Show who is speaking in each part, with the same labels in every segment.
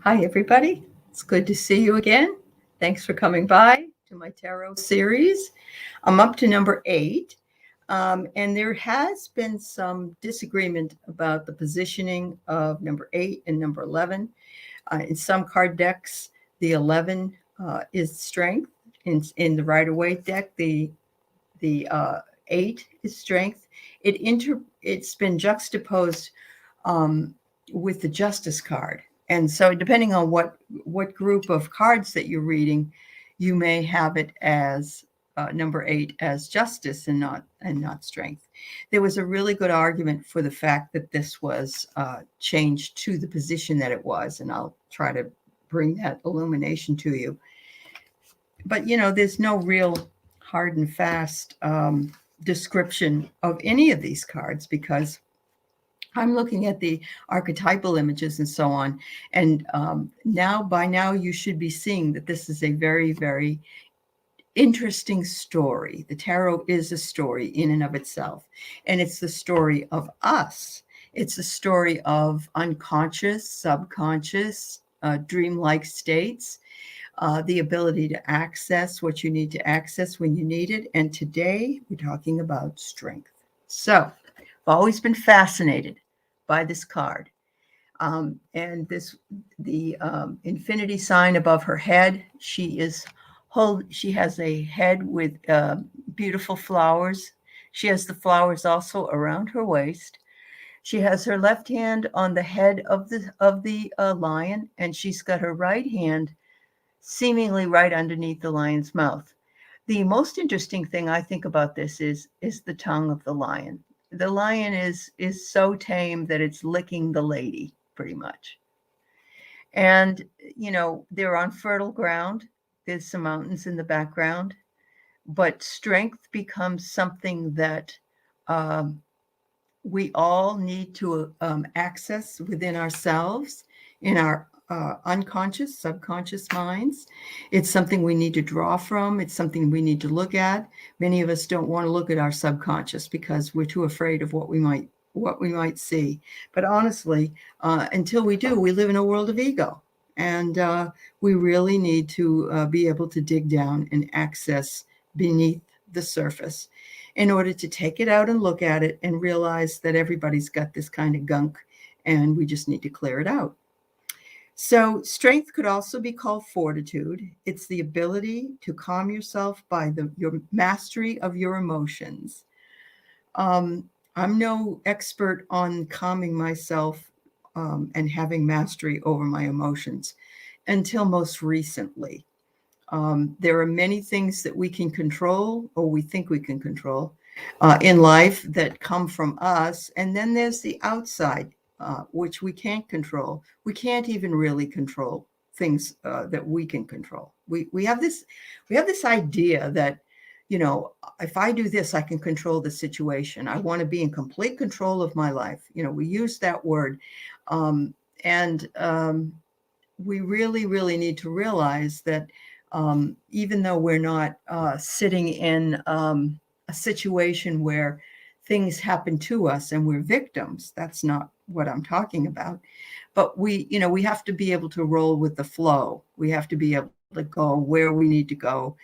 Speaker 1: Hi, everybody. It's good to see you again. Thanks for coming by to my tarot series. I'm up to number 8, and there has been some disagreement about the positioning of number 8 and number 11. In some card decks, the 11 is strength. In the Rider-Waite deck, the 8 is strength. It's been juxtaposed with the Justice card. And so depending on what group of cards that you're reading, you may have it as number 8 as justice and not strength. There was a really good argument for the fact that this was changed to the position that it was, and I'll try to bring that illumination to you. But, there's no real hard and fast description of any of these cards because I'm looking at the archetypal images and so on. And by now you should be seeing that this is a very, very interesting story. The tarot is a story in and of itself. And it's the story of us. It's the story of unconscious, subconscious, dreamlike states, the ability to access what you need to access when you need it. And today we're talking about strength. So I've always been fascinated by this card. And the infinity sign above her head. She has a head with beautiful flowers. She has the flowers also around her waist. She has her left hand on the head of the lion, and she's got her right hand seemingly right underneath the lion's mouth. The most interesting thing I think about this is the tongue of the lion. The lion is so tame that it's licking the lady, pretty much. And, they're on fertile ground. There's some mountains in the background. But strength becomes something that we all need to access within ourselves, in our unconscious, subconscious minds. It's something we need to draw from. It's something we need to look at. Many of us don't want to look at our subconscious because we're too afraid of what we might see. But honestly, until we do, we live in a world of ego. And we really need to be able to dig down and access beneath the surface in order to take it out and look at it and realize that everybody's got this kind of gunk and we just need to clear it out. So strength could also be called fortitude. It's the ability to calm yourself by your mastery of your emotions. I'm no expert on calming myself and having mastery over my emotions until most recently. There are many things that we can control, or we think we can control, in life that come from us. And then there's the outside, which we can't control. We can't even really control things that we can control. We have this idea that, if I do this, I can control the situation. I want to be in complete control of my life. We use that word. And we really, really need to realize that even though we're not sitting in a situation where things happen to us and we're victims, that's not what I'm talking about. But we have to be able to roll with the flow. We have to be able to go where we need to go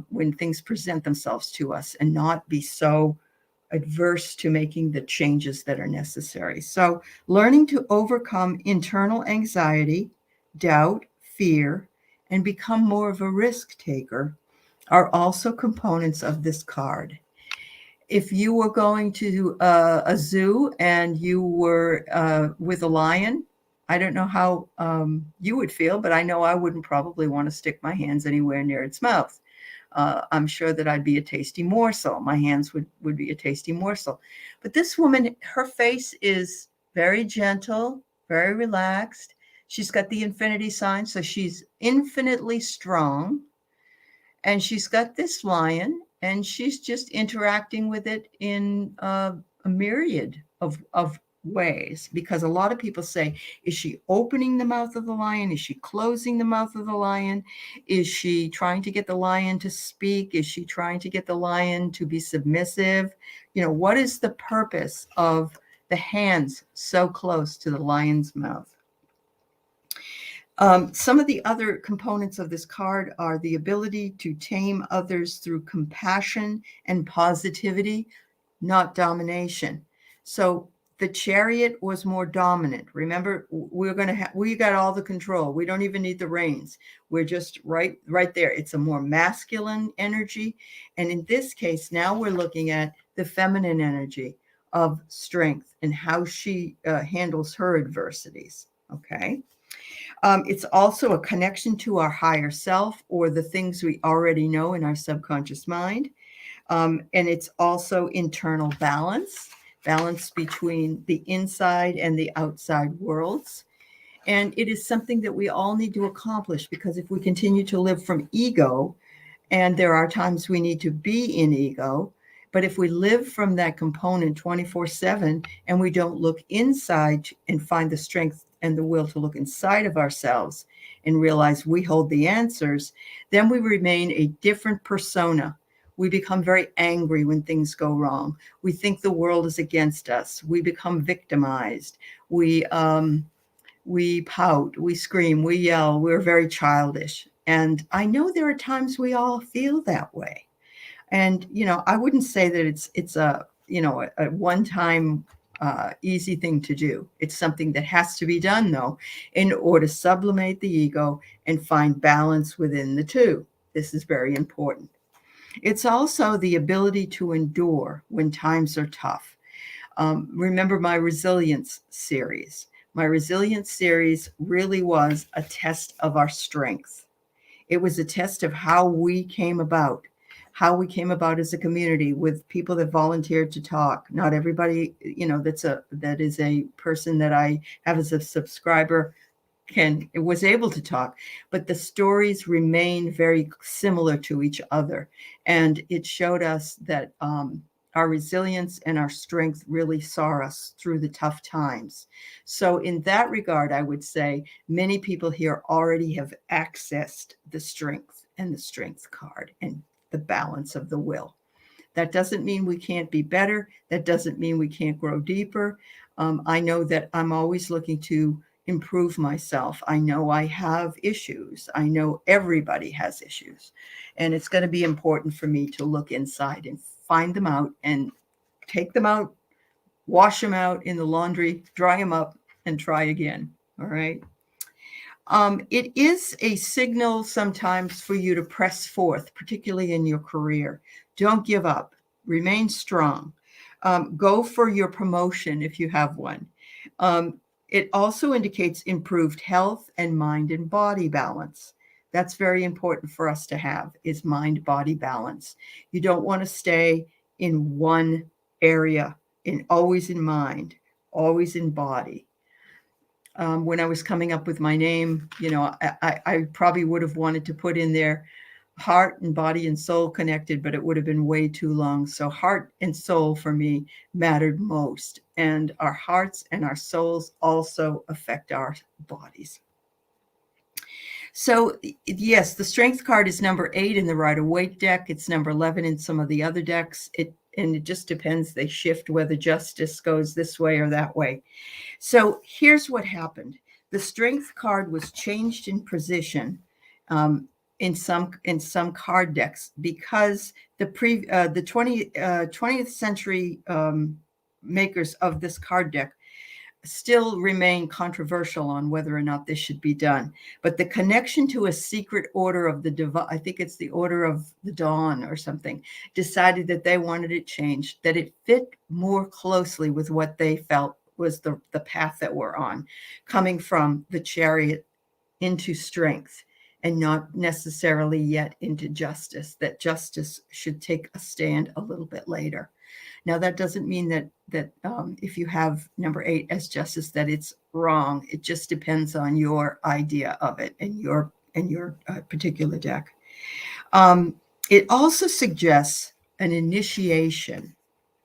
Speaker 1: when things present themselves to us and not be so adverse to making the changes that are necessary. So learning to overcome internal anxiety, doubt, fear, and become more of a risk taker are also components of this card. If you were going to a zoo and you were with a lion, I don't know how you would feel, but I know I wouldn't probably want to stick my hands anywhere near its mouth. I'm sure that I'd be a tasty morsel. My hands would be a tasty morsel. But this woman, her face is very gentle, very relaxed. She's got the infinity sign, so she's infinitely strong. And she's got this lion, and she's just interacting with it in a myriad of ways, because a lot of people say, is she opening the mouth of the lion? Is she closing the mouth of the lion? Is she trying to get the lion to speak? Is she trying to get the lion to be submissive? What is the purpose of the hands so close to the lion's mouth? Some of the other components of this card are the ability to tame others through compassion and positivity, not domination. So the Chariot was more dominant. Remember, we got all the control. We don't even need the reins. We're just right there. It's a more masculine energy. And in this case, now we're looking at the feminine energy of strength and how she handles her adversities. Okay. It's also a connection to our higher self or the things we already know in our subconscious mind. And it's also internal balance between the inside and the outside worlds. And it is something that we all need to accomplish, because if we continue to live from ego, and there are times we need to be in ego, but if we live from that component 24/7 and we don't look inside and find the strength and the will to look inside of ourselves and realize we hold the answers, then we remain a different persona. We become very angry when things go wrong. We think the world is against us. We become victimized. We pout, we scream, we yell. We're very childish. And I know there are times we all feel that way. And, I wouldn't say that it's a one-time easy thing to do. It's something that has to be done, though, in order to sublimate the ego and find balance within the two. This is very important. It's also the ability to endure when times are tough. Remember my resilience series. My resilience series really was a test of our strength. It was a test of how we came about as a community, with people that volunteered to talk. Not everybody, that is a person that I have as a subscriber was able to talk, but the stories remain very similar to each other. And it showed us that our resilience and our strength really saw us through the tough times. So in that regard, I would say many people here already have accessed the strength and the strength card and the balance of the will. That doesn't mean we can't be better. That doesn't mean we can't grow deeper. I know that I'm always looking to improve myself. I know I have issues. I know everybody has issues. And it's going to be important for me to look inside and find them out and take them out, wash them out in the laundry, dry them up, and try again. All right. It is a signal sometimes for you to press forth, particularly in your career. Don't give up. Remain strong. Go for your promotion if you have one. It also indicates improved health and mind and body balance. That's very important for us to have, is mind-body balance. You don't want to stay in one area, always in mind, always in body. When I was coming up with my name, I probably would have wanted to put in there heart and body and soul connected, but it would have been way too long. So heart and soul for me mattered most. And our hearts and our souls also affect our bodies. So yes, the strength card is number 8 in the Rider-Waite deck. It's number 11 in some of the other decks. And it just depends. They shift whether justice goes this way or that way. So here's what happened. The strength card was changed in position in some card decks, because the 20th century makers of this card deck still remain controversial on whether or not this should be done. But the connection to a secret order of the divine, I think it's the Order of the Dawn or something, decided that they wanted it changed, that it fit more closely with what they felt was the path that we're on, coming from the Chariot into strength and not necessarily yet into justice, that justice should take a stand a little bit later. Now, that doesn't mean that if you have number 8 as justice, that it's wrong. It just depends on your idea of it and your particular deck. It also suggests an initiation,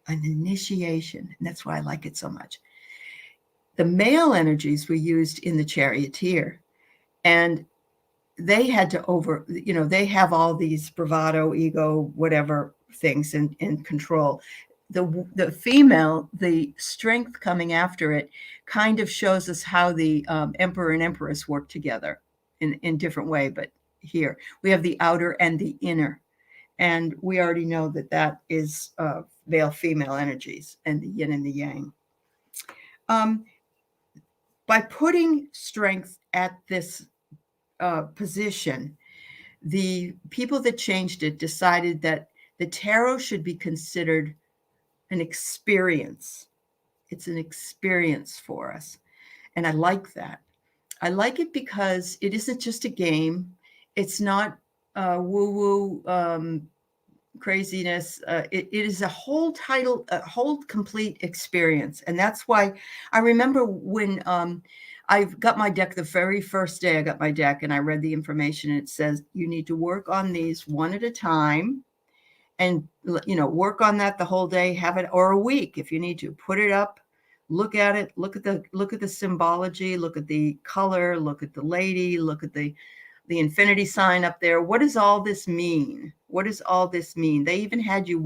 Speaker 1: and that's why I like it so much. The male energies were used in the Charioteer, and they had to they have all these bravado, ego, whatever things and control. the female, the strength coming after it, kind of shows us how the emperor and empress work together in different way. But here we have the outer and the inner, and we already know that that is male female energies and the yin and the yang. By putting strength at this position, the people that changed it decided that the tarot should be considered an experience. It's an experience for us. And I like that. I like it because it isn't just a game. It's not woo-woo craziness. It is a whole complete experience. And that's why I remember when I got my deck the very first day I got my deck, and I read the information. And it says you need to work on these one at a time, and work on that the whole day, have it, or a week if you need to. Put it up, look at it, look at the symbology, look at the color, look at the lady, look at the infinity sign up there. What does all this mean? What does all this mean? They even had you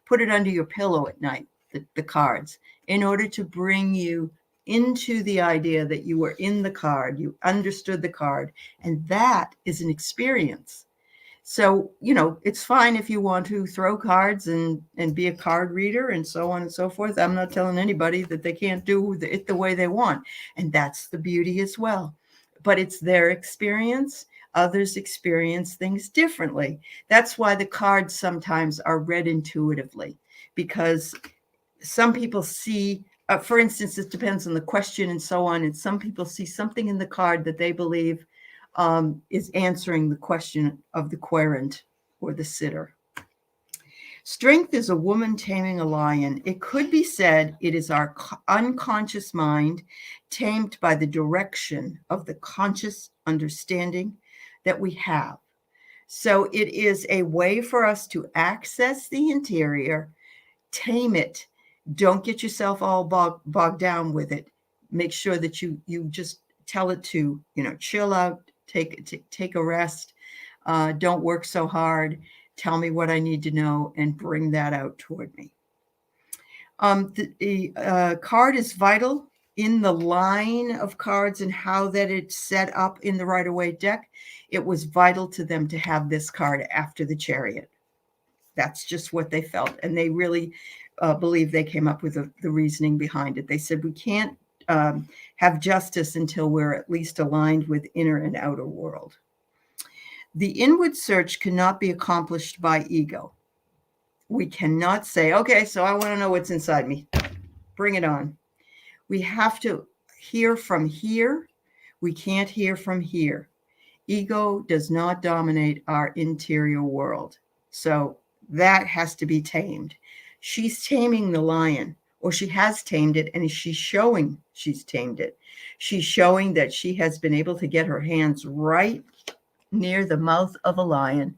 Speaker 1: put it under your pillow at night, the cards, in order to bring you into the idea that you were in the card, you understood the card, and that is an experience. So, it's fine if you want to throw cards and be a card reader and so on and so forth. I'm not telling anybody that they can't do it the way they want. And that's the beauty as well. But it's their experience. Others experience things differently. That's why the cards sometimes are read intuitively, because some people see, for instance, it depends on the question and so on. And some people see something in the card that they believe is answering the question of the querent or the sitter. Strength is a woman taming a lion. It could be said it is our unconscious mind tamed by the direction of the conscious understanding that we have. So it is a way for us to access the interior, tame it. Don't get yourself all bogged down with it. Make sure that you just tell it to, chill out, take a rest. Don't work so hard. Tell me what I need to know and bring that out toward me. The card is vital in the line of cards and how that it's set up in the Rider-Waite deck. It was vital to them to have this card after the Chariot. That's just what they felt. And they really believe they came up with the reasoning behind it. They said, we can't have justice until we're at least aligned with inner and outer world. The inward search cannot be accomplished by ego. We cannot say, okay, so I want to know what's inside me. Bring it on. We have to hear from here. We can't hear from here. Ego does not dominate our interior world. So that has to be tamed. She's taming the lion, or she has tamed it, and she's showing she's tamed it. She's showing that she has been able to get her hands right near the mouth of a lion.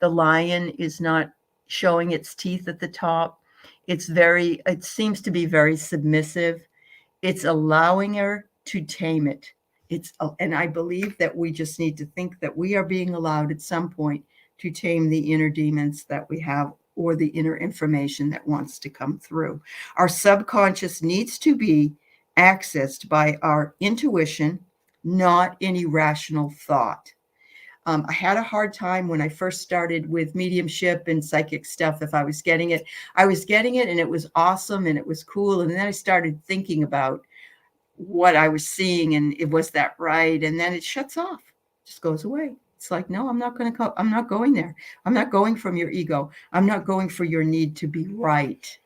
Speaker 1: The lion is not showing its teeth at the top. It seems to be very submissive. It's allowing her to tame it. And I believe that we just need to think that we are being allowed at some point to tame the inner demons that we have, or the inner information that wants to come through. Our subconscious needs to be accessed by our intuition, not any rational thought. I had a hard time when I first started with mediumship and psychic stuff. If I was getting it, and it was awesome and it was cool. And then I started thinking about what I was seeing, and was that right? And then it shuts off, just goes away. It's like, no, I'm not going there. I'm not going from your ego. I'm not going for your need to be right.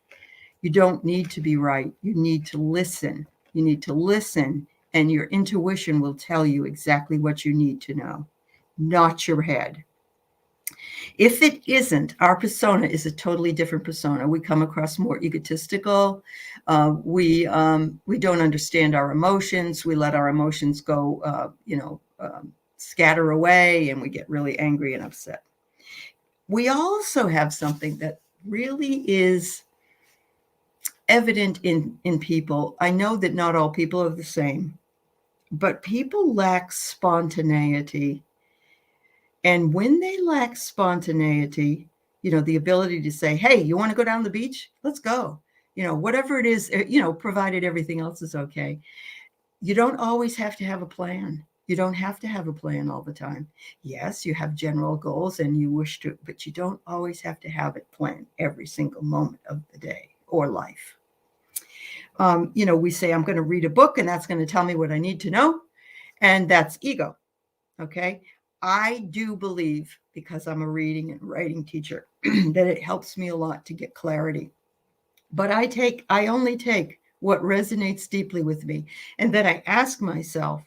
Speaker 1: You don't need to be right. You need to listen. You need to listen, and your intuition will tell you exactly what you need to know, not your head. If it isn't, our persona is a totally different persona. We come across more egotistical. We don't understand our emotions. We let our emotions go, scatter away, and we get really angry and upset. We also have something that really is evident in people. I know that not all people are the same, but people lack spontaneity. And when they lack spontaneity, the ability to say, hey, you want to go down the beach? Let's go. Whatever it is, provided everything else is okay. You don't always have to have a plan. You don't have to have a plan all the time. Yes, you have general goals and you wish to, but you don't always have to have it planned every single moment of the day or life. We say, I'm going to read a book and that's going to tell me what I need to know. And that's ego. Okay. I do believe, because I'm a reading and writing teacher, that it helps me a lot to get clarity. But I only take what resonates deeply with me. And then I ask myself,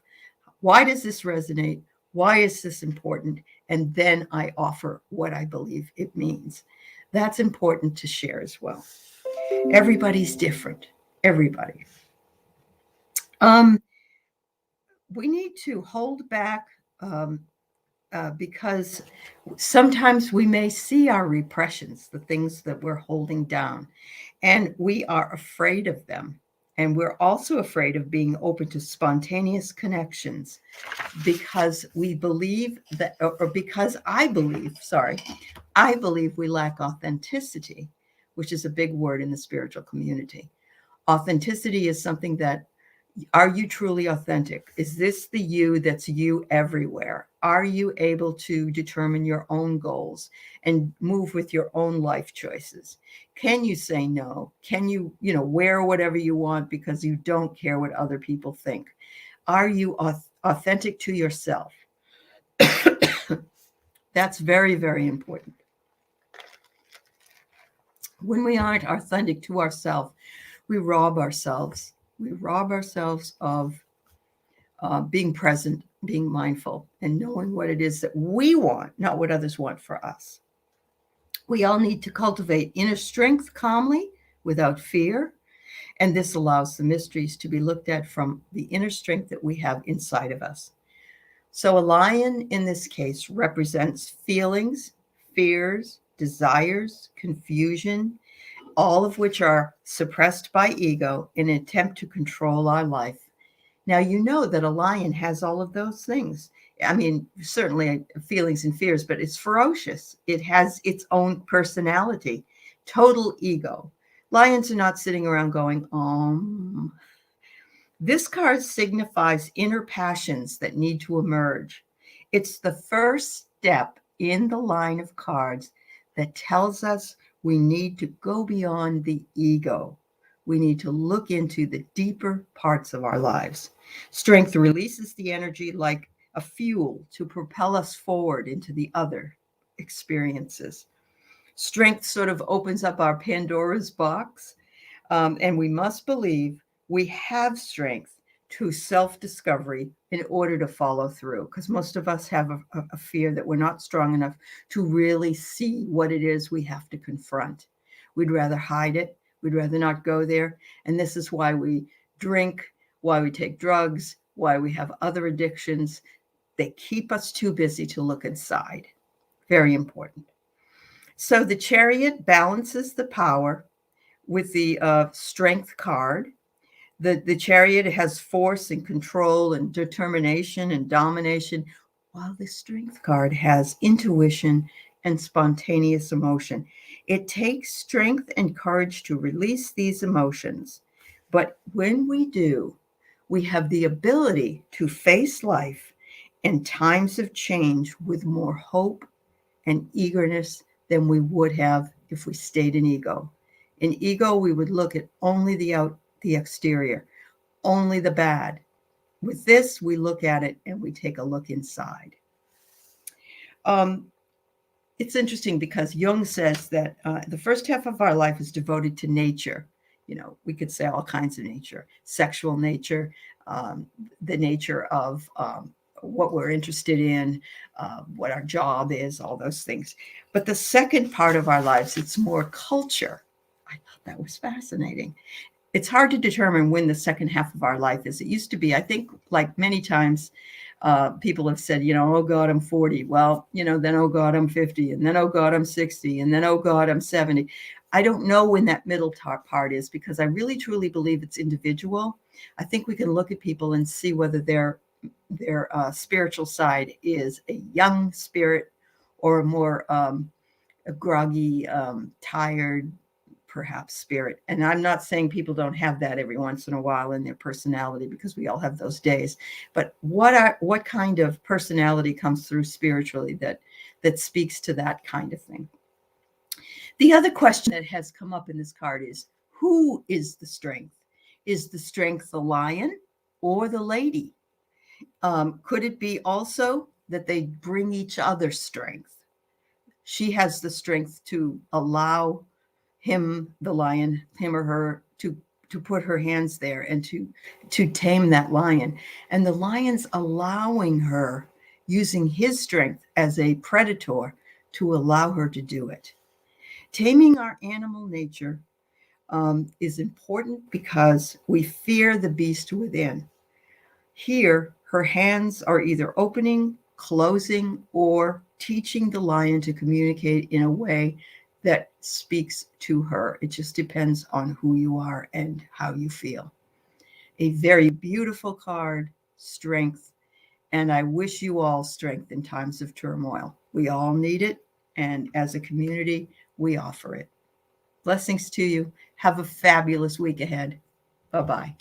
Speaker 1: why does this resonate? Why is this important? And then I offer what I believe it means. That's important to share as well. Everybody's different. Everybody. We need to hold back because sometimes we may see our repressions, the things that we're holding down, and we are afraid of them. And we're also afraid of being open to spontaneous connections because we believe that, or because I believe we lack authenticity, which is a big word in the spiritual community. Authenticity is something that, are you truly authentic? Is this the you that's you everywhere? Are you able to determine your own goals and move with your own life choices? Can you say no? Can you, wear whatever you want because you don't care what other people think? Are you authentic to yourself? That's very, very important. When we aren't authentic to ourselves, we rob ourselves. We rob ourselves of being present, being mindful, and knowing what it is that we want, not what others want for us. We all need to cultivate inner strength calmly, without fear, and this allows the mysteries to be looked at from the inner strength that we have inside of us. So a lion in this case represents feelings, fears, desires, confusion, all of which are suppressed by ego in an attempt to control our life. Now, you know that a lion has all of those things. I mean, certainly feelings and fears, but it's ferocious. It has its own personality, total ego. Lions are not sitting around going, This card signifies inner passions that need to emerge. It's the first step in the line of cards that tells us we need to go beyond the ego. We need to look into the deeper parts of our lives. Strength releases the energy like a fuel to propel us forward into the other experiences. Strength sort of opens up our Pandora's box, and we must believe we have strength to self-discovery in order to follow through, because most of us have a fear that we're not strong enough to really see what it is we have to confront. We'd rather hide it. We'd rather not go there. And this is why we drink, why we take drugs, why we have other addictions. They keep us too busy to look inside. Very important. So the Chariot balances the power with the Strength card. The Chariot has force and control and determination and domination, while the Strength card has intuition and spontaneous emotion. It takes strength and courage to release these emotions. But when we do, we have the ability to face life and times of change with more hope and eagerness than we would have if we stayed in ego. In ego, we would look at only the exterior, only the bad. With this, we look at it and we take a look inside. It's interesting because Jung says that the first half of our life is devoted to nature. We could say all kinds of nature, sexual nature, the nature of what we're interested in, what our job is, all those things. But the second part of our lives, it's more culture. I thought that was fascinating. It's hard to determine when the second half of our life is. It used to be, I think, like many times, people have said, oh God, I'm 40. Well, then, oh God, I'm 50. And then, oh God, I'm 60. And then, oh God, I'm 70. I don't know when that middle part is, because I really, truly believe it's individual. I think we can look at people and see whether their spiritual side is a young spirit or a more a groggy, tired, perhaps spirit. And I'm not saying people don't have that every once in a while in their personality, because we all have those days. But what kind of personality comes through spiritually that speaks to that kind of thing? The other question that has come up in this card is, who is the strength? Is the strength the lion or the lady? Could it be also that they bring each other strength? She has the strength to allow him, the lion, him or her, to put her hands there and to tame that lion. And the lion's allowing her, using his strength as a predator, to allow her to do it. Taming our animal nature is important because we fear the beast within. Here, her hands are either opening, closing, or teaching the lion to communicate in a way that speaks to her. It just depends on who you are and how you feel. A very beautiful card, strength. And I wish you all strength in times of turmoil. We all need it. And as a community, we offer it. Blessings to you. Have a fabulous week ahead. Bye-bye.